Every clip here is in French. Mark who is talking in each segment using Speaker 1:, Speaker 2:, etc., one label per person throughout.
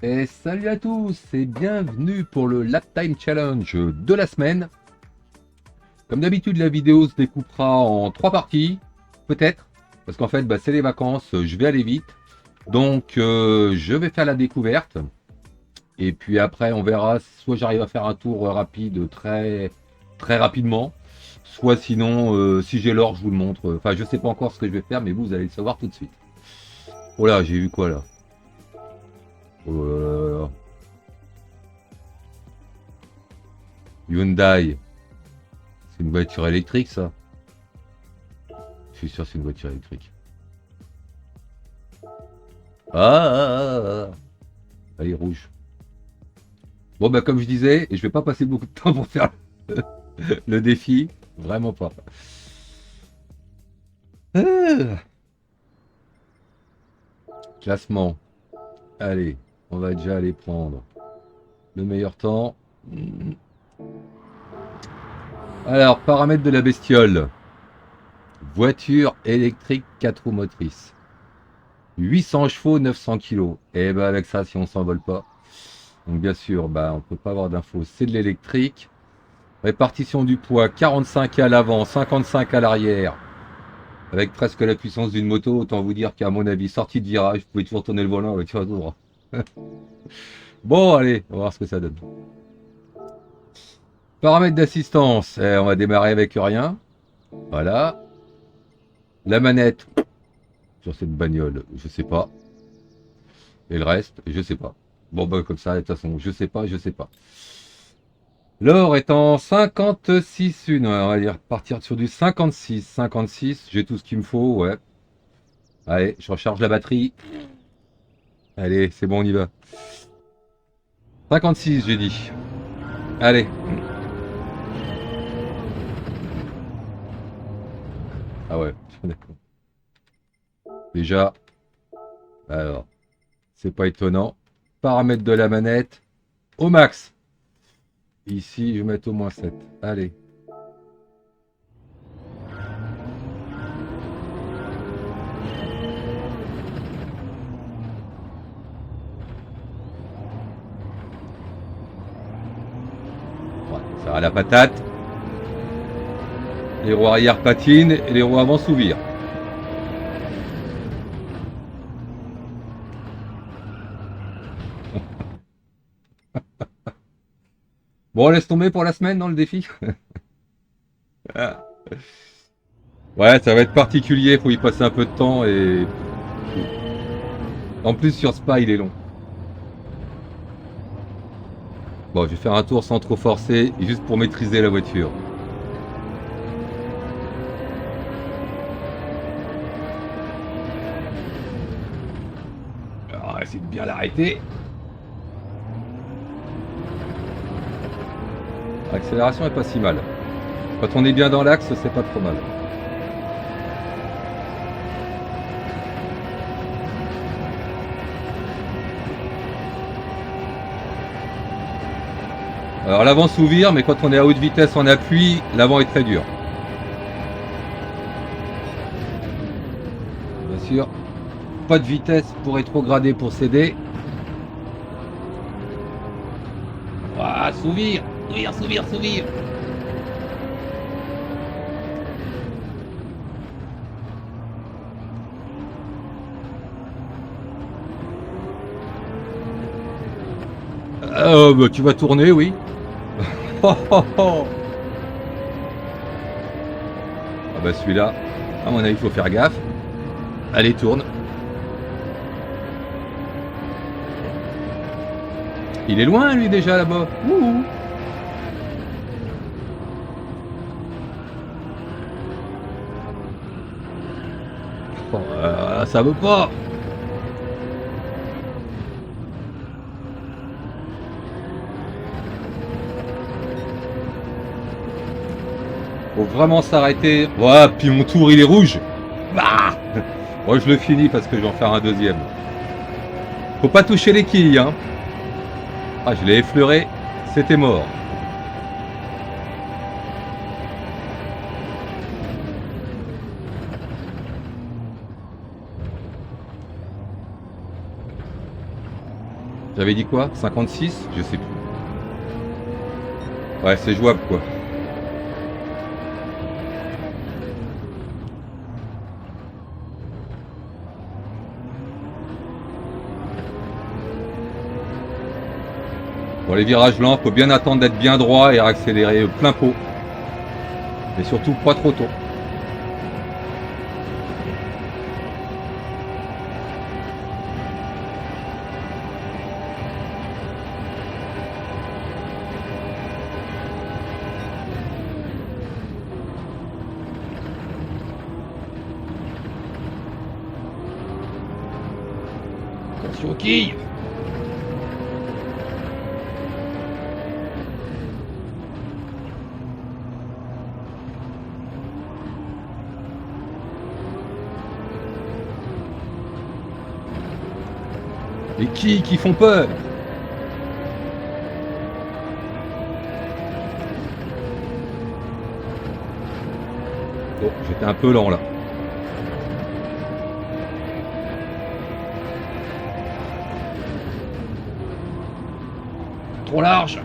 Speaker 1: Et salut à tous et bienvenue pour le Lap Time Challenge de la semaine. Comme d'habitude, la vidéo se découpera en 3 parties, peut-être, parce qu'en fait, c'est les vacances, je vais aller vite. Donc, je vais faire la découverte. Et puis après, on verra, soit j'arrive à faire un tour rapide très, très rapidement, soit sinon, si j'ai l'or, je vous le montre. Enfin, je sais pas encore ce que je vais faire, mais vous allez le savoir tout de suite. Oh là, j'ai vu quoi là? Oh là là. Hyundai. C'est une voiture électrique, ça? Je suis sûr que c'est une voiture électrique. Ah, elle est rouge. Bon, comme je disais, et je vais pas passer beaucoup de temps pour faire le défi. Vraiment pas. Ah, classement. Allez, on va déjà aller prendre le meilleur temps. Alors, paramètres de la bestiole. Voiture électrique 4 roues motrices. 800 chevaux, 900 kg. Et avec ça, si on s'envole pas. Donc bien sûr, on peut pas avoir d'infos. C'est de l'électrique. Répartition du poids, 45 à l'avant, 55 à l'arrière. Avec presque la puissance d'une moto, autant vous dire qu'à mon avis, sortie de virage, vous pouvez toujours tourner le volant avec tout droit. Bon, allez, on va voir ce que ça donne. Paramètres d'assistance, on va démarrer avec rien. Voilà. La manette, sur cette bagnole, je sais pas. Et le reste, je sais pas. Bon, comme ça, de toute façon, je sais pas, je sais pas. L'or est en 56 une, ouais, on va dire partir sur du 56. 56, j'ai tout ce qu'il me faut, ouais. Allez, je recharge la batterie. Allez, c'est bon, on y va. 56, j'ai dit. Allez. Ah ouais, d'accord. Déjà, alors, c'est pas étonnant. Paramètres de la manette, au max. Ici, je vais mettre au moins 7. Allez. Ouais, ça va la patate. Les roues arrière patinent et les roues avant s'ouvrent. Bon, laisse tomber pour la semaine dans le défi. Ouais, ça va être particulier, faut y passer un peu de temps et en plus sur Spa il est long. Bon, je vais faire un tour sans trop forcer, juste pour maîtriser la voiture. Alors, on va essayer de bien l'arrêter. L'accélération est pas si mal. Quand on est bien dans l'axe, c'est pas trop mal. Alors l'avant s'ouvre, mais quand on est à haute vitesse en appui, l'avant est très dur. Bien sûr, pas de vitesse pour rétrograder, pour céder. Ah, s'ouvrir, s'ouvrir. Tu vas tourner, oui. Oh, oh, oh. Ah celui-là, à mon avis, il faut faire gaffe. Allez, tourne. Il est loin, lui, déjà, là-bas. Ouh. Oh, ça veut pas. Faut vraiment s'arrêter. Ouais, puis mon tour, il est rouge. Bah Moi, je le finis parce que je vais en faire un deuxième. Faut pas toucher les quilles, hein. Ah, je l'ai effleuré. C'était mort. J'avais dit quoi? 56? Je sais plus. Ouais, c'est jouable quoi. Pour les virages lents, faut bien attendre d'être bien droit et accélérer plein pot. Et surtout pas trop tôt. Attention aux quilles. Les quilles qui font peur. Oh, j'étais un peu lent là. Trop large.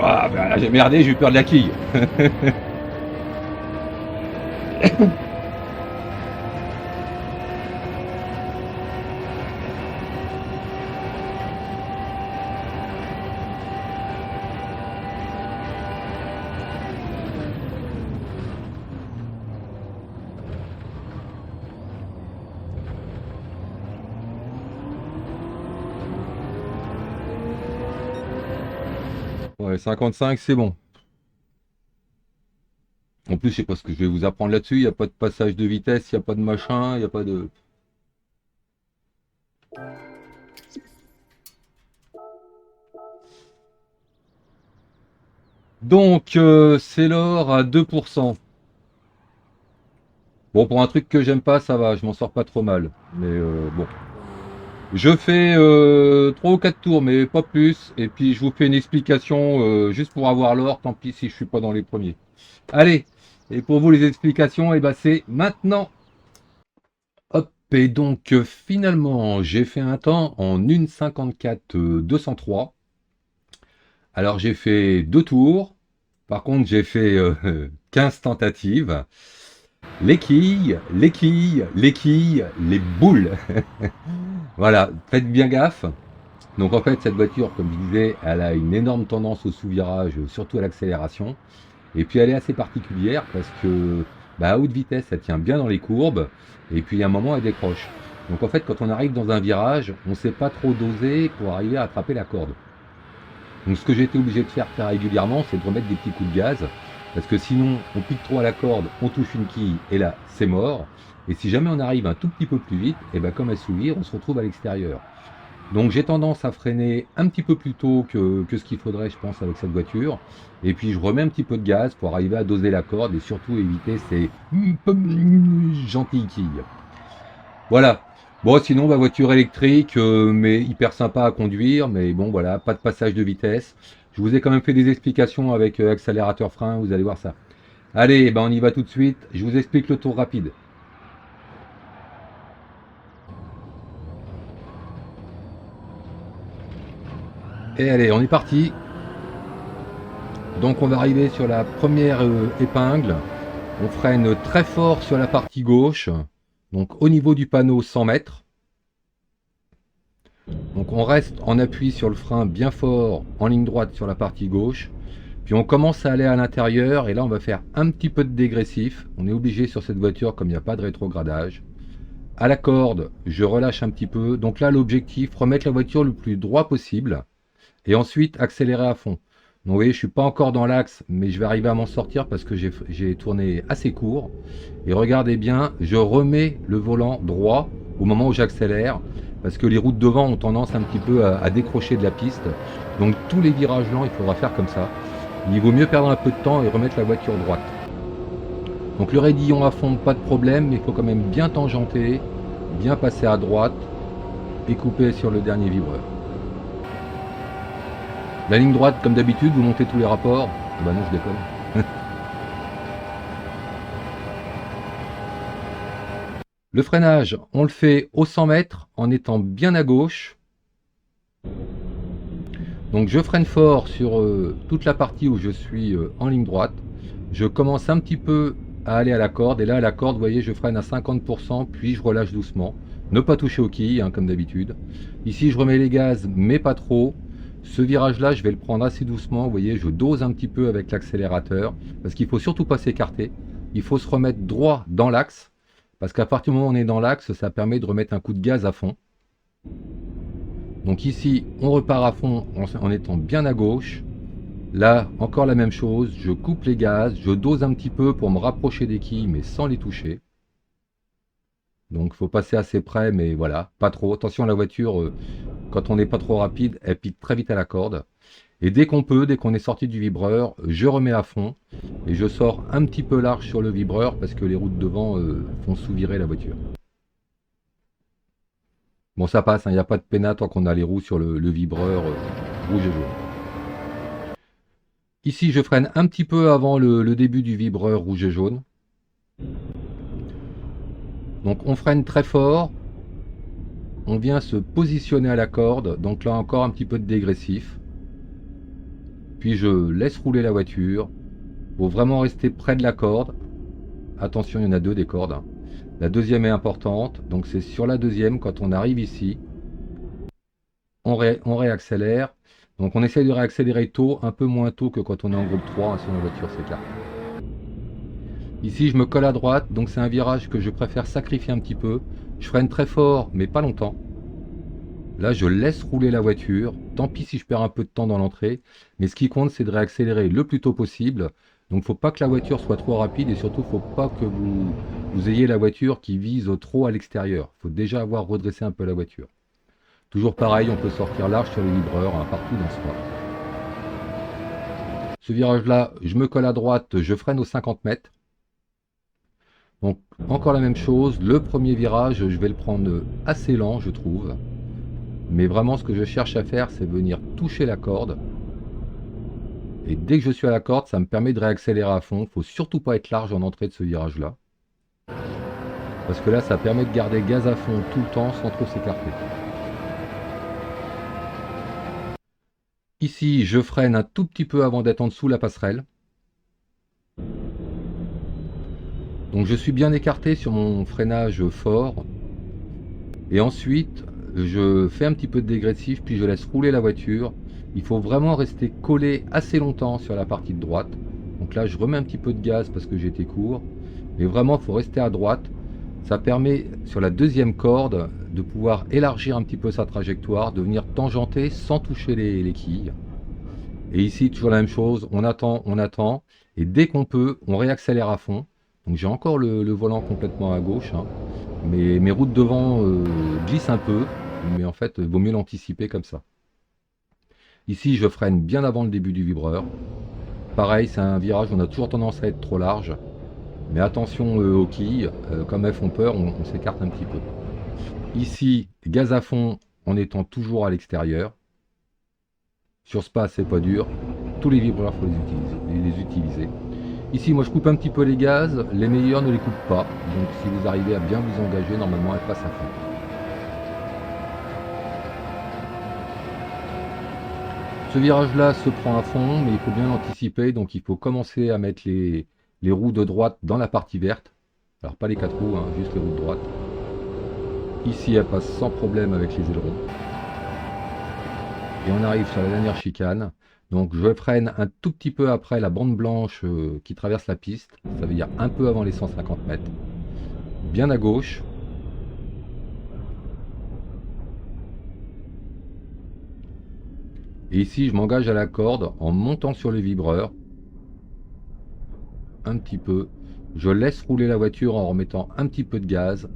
Speaker 1: Ah, ben là j'ai merdé, j'ai eu peur de la quille. Ouais, 55 c'est bon. En plus, je sais pas ce que je vais vous apprendre là-dessus. Il n'y a pas de passage de vitesse, il n'y a pas de machin, il n'y a pas de... Donc, c'est l'or à 2%. Bon, pour un truc que j'aime pas, ça va, je m'en sors pas trop mal. Mais bon. Je fais 3 ou 4 tours, mais pas plus. Et puis, je vous fais une explication juste pour avoir l'or. Tant pis si je suis pas dans les premiers. Allez, et pour vous, les explications, et ben, c'est maintenant. Hop, et donc finalement, j'ai fait un temps en 1,54 203. Alors, j'ai fait 2 tours. Par contre, j'ai fait 15 tentatives. Les quilles, les quilles, les quilles, les boules. Voilà, faites bien gaffe. Donc en fait, cette voiture, comme je disais, elle a une énorme tendance au sous-virage, surtout à l'accélération. Et puis elle est assez particulière parce que à haute vitesse, elle tient bien dans les courbes. Et puis à un moment, elle décroche. Donc en fait, quand on arrive dans un virage, on ne sait pas trop doser pour arriver à attraper la corde. Donc ce que j'ai été obligé de faire très régulièrement, c'est de remettre des petits coups de gaz. Parce que sinon, on pique trop à la corde, on touche une quille, et là, c'est mort. Et si jamais on arrive un tout petit peu plus vite, et comme à Souvir, on se retrouve à l'extérieur. Donc j'ai tendance à freiner un petit peu plus tôt que ce qu'il faudrait, je pense, avec cette voiture. Et puis je remets un petit peu de gaz pour arriver à doser la corde et surtout éviter ces gentilles quilles. Voilà. Bon, sinon, voiture électrique, mais hyper sympa à conduire. Mais bon, voilà, pas de passage de vitesse. Je vous ai quand même fait des explications avec accélérateur frein, vous allez voir ça. Allez, on y va tout de suite. Je vous explique le tour rapide. Et allez, on est parti. Donc on va arriver sur la première épingle. On freine très fort sur la partie gauche. Donc au niveau du panneau 100 mètres. Donc on reste en appui sur le frein bien fort en ligne droite sur la partie gauche. Puis on commence à aller à l'intérieur et là on va faire un petit peu de dégressif. On est obligé sur cette voiture comme il n'y a pas de rétrogradage. À la corde, je relâche un petit peu. Donc là l'objectif, remettre la voiture le plus droit possible. Et ensuite accélérer à fond. Donc vous voyez, je ne suis pas encore dans l'axe, mais je vais arriver à m'en sortir parce que j'ai tourné assez court. Et regardez bien, je remets le volant droit au moment où j'accélère, parce que les routes devant ont tendance un petit peu à décrocher de la piste. Donc tous les virages lents, il faudra faire comme ça. Il vaut mieux perdre un peu de temps et remettre la voiture droite. Donc le raidillon à fond, pas de problème, mais il faut quand même bien tangenter, bien passer à droite et couper sur le dernier vibreur. La ligne droite, comme d'habitude, vous montez tous les rapports. Bah non, je déconne. Le freinage, on le fait au 100 mètres en étant bien à gauche. Donc je freine fort sur toute la partie où je suis en ligne droite. Je commence un petit peu à aller à la corde. Et là, à la corde, vous voyez, je freine à 50%, puis je relâche doucement. Ne pas toucher aux quilles, hein, comme d'habitude. Ici, je remets les gaz, mais pas trop. Ce virage-là, je vais le prendre assez doucement. Vous voyez, je dose un petit peu avec l'accélérateur. Parce qu'il ne faut surtout pas s'écarter. Il faut se remettre droit dans l'axe. Parce qu'à partir du moment où on est dans l'axe, ça permet de remettre un coup de gaz à fond. Donc ici, on repart à fond en étant bien à gauche. Là, encore la même chose, je coupe les gaz, je dose un petit peu pour me rapprocher des quilles, mais sans les toucher. Donc il faut passer assez près, mais voilà, pas trop. Attention à la voiture, quand on n'est pas trop rapide, elle pique très vite à la corde. Et dès qu'on peut, dès qu'on est sorti du vibreur, je remets à fond. Et je sors un petit peu large sur le vibreur parce que les roues de devant font sous-virer la voiture. Bon, ça passe, il n'y a pas de pénat tant qu'on a les roues sur le vibreur rouge et jaune. Ici, je freine un petit peu avant le début du vibreur rouge et jaune. Donc, on freine très fort. On vient se positionner à la corde. Donc là, encore un petit peu de dégressif. Puis, je laisse rouler la voiture. Il faut vraiment rester près de la corde. Attention, il y en a deux des cordes. La deuxième est importante, donc c'est sur la deuxième, quand on arrive ici, on réaccélère. Donc on essaye de réaccélérer tôt, un peu moins tôt que quand on est en groupe 3, hein, sinon la voiture s'écarte. Ici je me colle à droite, donc c'est un virage que je préfère sacrifier un petit peu. Je freine très fort, mais pas longtemps. Là je laisse rouler la voiture, tant pis si je perds un peu de temps dans l'entrée, mais ce qui compte c'est de réaccélérer le plus tôt possible. Donc il ne faut pas que la voiture soit trop rapide et surtout il ne faut pas que vous ayez la voiture qui vise trop à l'extérieur. Il faut déjà avoir redressé un peu la voiture. Toujours pareil, on peut sortir large sur les vibreurs, hein, partout dans ce coin. Ce virage-là, je me colle à droite, je freine aux 50 mètres. Donc encore la même chose, le premier virage, je vais le prendre assez lent, je trouve. Mais vraiment, ce que je cherche à faire, c'est venir toucher la corde. Et dès que je suis à la corde, ça me permet de réaccélérer à fond. Il ne faut surtout pas être large en entrée de ce virage-là. Parce que là, ça permet de garder gaz à fond tout le temps sans trop s'écarter. Ici, je freine un tout petit peu avant d'être en dessous la passerelle. Donc je suis bien écarté sur mon freinage fort. Et ensuite, je fais un petit peu de dégressif, puis je laisse rouler la voiture. Il faut vraiment rester collé assez longtemps sur la partie de droite. Donc là, je remets un petit peu de gaz parce que j'étais court. Mais vraiment, il faut rester à droite. Ça permet, sur la deuxième corde, de pouvoir élargir un petit peu sa trajectoire, de venir tangenter sans toucher les quilles. Et ici, toujours la même chose, on attend. Et dès qu'on peut, on réaccélère à fond. Donc j'ai encore le volant complètement à gauche. Hein. Mais mes roues de devant glissent un peu. Mais en fait, il vaut mieux l'anticiper comme ça. Ici, je freine bien avant le début du vibreur. Pareil, c'est un virage, on a toujours tendance à être trop large. Mais attention aux quilles, comme elles font peur, on s'écarte un petit peu. Ici, gaz à fond en étant toujours à l'extérieur. Sur Spa, c'est pas dur. Tous les vibreurs, il faut les utiliser. Ici, moi, je coupe un petit peu les gaz. Les meilleurs ne les coupent pas. Donc, si vous arrivez à bien vous engager, normalement, elles passent à fond. Ce virage-là se prend à fond, mais il faut bien l'anticiper. Donc, il faut commencer à mettre les roues de droite dans la partie verte. Alors, pas les 4 roues, hein, juste les roues de droite. Ici, elle passe sans problème avec les ailerons. Et on arrive sur la dernière chicane. Donc, je freine un tout petit peu après la bande blanche qui traverse la piste. Ça veut dire un peu avant les 150 mètres. Bien à gauche. Et ici, je m'engage à la corde en montant sur le vibreur. Un petit peu. Je laisse rouler la voiture en remettant un petit peu de gaz.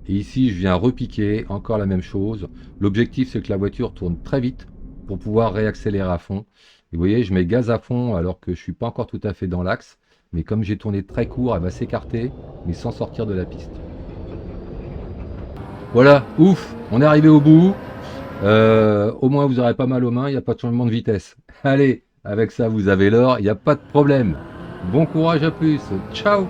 Speaker 1: Et ici, je viens repiquer, encore la même chose. L'objectif, c'est que la voiture tourne très vite pour pouvoir réaccélérer à fond. Et vous voyez, je mets gaz à fond alors que je ne suis pas encore tout à fait dans l'axe. Mais comme j'ai tourné très court, elle va s'écarter, mais sans sortir de la piste. Voilà, ouf, on est arrivé au bout. Au moins vous aurez pas mal aux mains, il n'y a pas de changement de vitesse. Allez, avec ça vous avez l'or, il n'y a pas de problème. Bon courage à plus, ciao.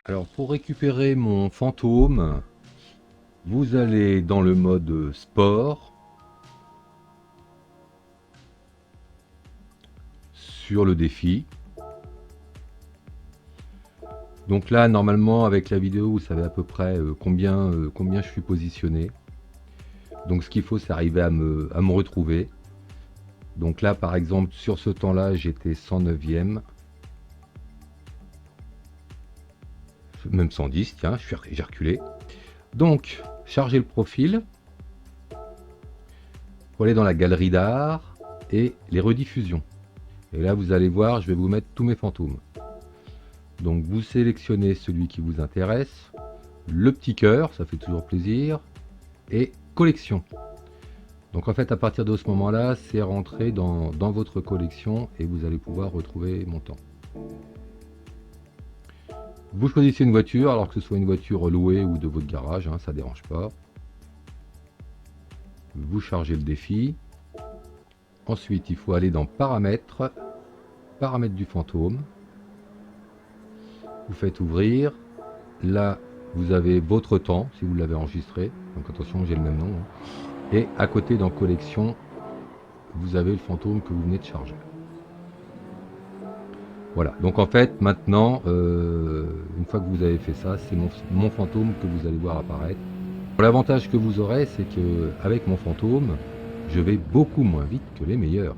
Speaker 1: Alors pour récupérer mon fantôme, vous allez dans le mode sport, sur le défi. Donc là, normalement, avec la vidéo, vous savez à peu près combien je suis positionné. Donc ce qu'il faut, c'est arriver à me retrouver. Donc là, par exemple, sur ce temps-là, j'étais 109e. Même 110, tiens, j'ai reculé. Donc, chargez le profil. Pour aller dans la galerie d'art et les rediffusions. Et là, vous allez voir, je vais vous mettre tous mes fantômes. Donc, vous sélectionnez celui qui vous intéresse. Le petit cœur, ça fait toujours plaisir. Et collection. Donc en fait, à partir de ce moment-là, c'est rentré dans votre collection et vous allez pouvoir retrouver mon temps. Vous choisissez une voiture, alors que ce soit une voiture louée ou de votre garage, hein, ça ne dérange pas. Vous chargez le défi. Ensuite, il faut aller dans paramètres, paramètres du fantôme. Vous faites ouvrir. Là, vous avez votre temps, si vous l'avez enregistré. Donc attention, j'ai le même nom. Hein. Et à côté, dans collection, vous avez le fantôme que vous venez de charger. Voilà, donc en fait, maintenant, une fois que vous avez fait ça, c'est mon fantôme que vous allez voir apparaître. L'avantage que vous aurez, c'est que avec mon fantôme, je vais beaucoup moins vite que les meilleurs.